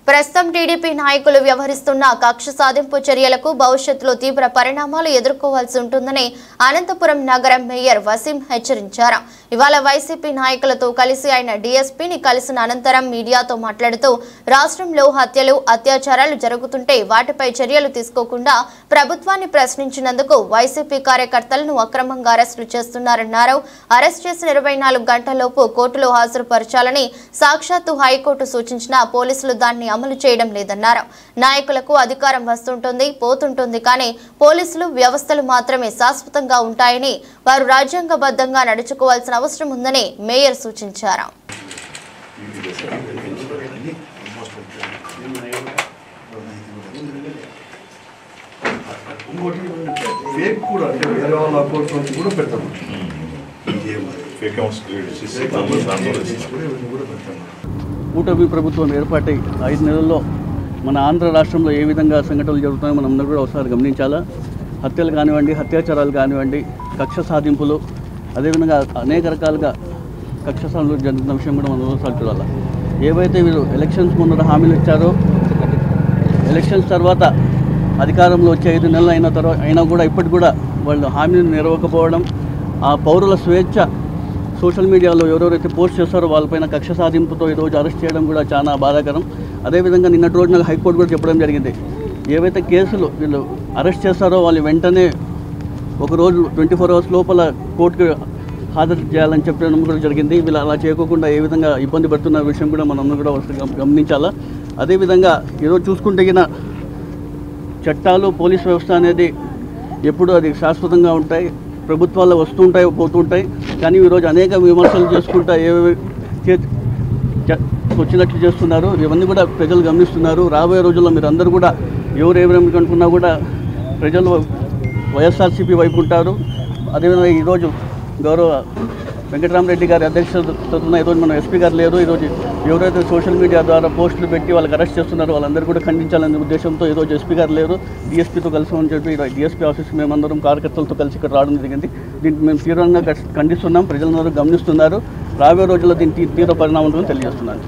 ప్రస్తుతం టీడీపీ నాయకులు వ్యవహరిస్తున్న కక్ష సాధింపు చర్యలకు భవిష్యత్తులో తీవ్ర పరిణామాలు ఎదుర్కోవాల్సి ఉంటుందని అనంతపురం నగర మేయర్ వసీం హెచ్చరించారు. ఇవాళ వైసీపీ నాయకులతో కలిసి ఆయన డీఎస్పీని కలిసిన అనంతరం మీడియాతో మాట్లాడుతూ రాష్ట్రంలో హత్యలు, అత్యాచారాలు జరుగుతుంటే వాటిపై చర్యలు తీసుకోకుండా ప్రభుత్వాన్ని ప్రశ్నించినందుకు వైసీపీ కార్యకర్తలను అక్రమంగా అరెస్టులు చేస్తున్నారన్నారు. అరెస్ట్ చేసిన 24 గంటల్లోపు కోర్టులో హాజరుపరచాలని సాక్షాత్తు హైకోర్టు సూచించినా పోలీసులు దాన్ని అమలు చేయడం లేదన్నారు. నాయకులకు అధికారం వస్తుంటుంది, పోతుంటుంది, కానీ పోలీసులు వ్యవస్థలు మాత్రమే శాశ్వతంగా ఉంటాయని, వారు రాజ్యాంగబద్ధంగా నడుచుకోవాల్సిన అవసరం ఉందని మేయర్ సూచించారు. కూటమి ప్రభుత్వం ఏర్పాటై 5 నెలల్లో మన ఆంధ్ర రాష్ట్రంలో ఏ విధంగా సంఘటనలు జరుగుతాయో మనం అందరూ కూడా ఒకసారి గమనించాలా. హత్యలు కానివ్వండి, అత్యాచారాలు కానివ్వండి, కక్ష సాధింపులు, అదేవిధంగా అనేక రకాలుగా కక్ష సాధింపులు జరుగుతున్న విషయం కూడా మనం ఒకసారి చూడాలి. ఏవైతే వీళ్ళు ఎలక్షన్స్ ముందర హామీలు ఇచ్చారో, ఎలక్షన్స్ తర్వాత అధికారంలో వచ్చే 5 నెలలు అయినా కూడా ఇప్పటికి కూడా వాళ్ళు హామీలు నెరవేర్చకపోవడం, ఆ పౌరుల స్వేచ్ఛ సోషల్ మీడియాలో ఎవరెవరైతే పోస్ట్ చేస్తారో వాళ్ళపైన కక్ష సాధింపుతో ఈరోజు అరెస్ట్ చేయడం కూడా చాలా బాధాకరం. అదేవిధంగా నిన్నటి రోజున హైకోర్టు కూడా చెప్పడం జరిగింది, ఏవైతే కేసులు వీళ్ళు అరెస్ట్ చేస్తారో వాళ్ళు వెంటనే ఒకరోజు 24 అవర్స్ లోపల కోర్టుకు హాజరు చేయాలని చెప్పడం కూడా జరిగింది. వీళ్ళు అలా చేయకుండా ఏ విధంగా ఇబ్బంది పడుతున్న విషయం కూడా మనం కూడా గమనించాలా. అదేవిధంగా ఈరోజు చూసుకుంటే చట్టాలు, పోలీస్ వ్యవస్థ అనేది ఎప్పుడు అది శాశ్వతంగా ఉంటాయి, ప్రభుత్వాలు వస్తుంటాయి, పోతుంటాయి. కానీ ఈరోజు అనేక విమర్శలు చేసుకుంటా వచ్చినట్లు చేస్తున్నారు. ఇవన్నీ కూడా ప్రజలు గమనిస్తున్నారు. రాబోయే రోజుల్లో మీరు అందరూ కూడా ఎవరేమేమి అనుకున్నా కూడా ప్రజలు వైఎస్ఆర్సీపీ వైపు ఉంటారు. అదేవిధంగా ఈరోజు గౌరవ వెంకటరామరెడ్డి గారి అధ్యక్షతన ఈరోజు మనం ఎస్పీ గారు లేరు. ఈరోజు ఎవరైతే సోషల్ మీడియా ద్వారా పోస్టులు పెట్టి వాళ్ళకి అరెస్ట్ చేస్తున్నారో వాళ్ళందరూ కూడా ఖండించాలనే ఉద్దేశంతో ఈరోజు ఎస్పీ గారు లేరు, డీఎస్పీతో కలిసి అని చెప్పి డీఎస్పీ ఆఫీస్కి మేమందరం కార్యకర్తలతో కలిసి ఇక్కడ రావడం జరిగింది. దీనికి మేము తీవ్రంగా ఖండిస్తున్నాం. ప్రజలందరూ గమనిస్తున్నారు. రాబోయే రోజుల్లో దీనికి తీవ్ర పరిణామం తెలియజేస్తున్నాను.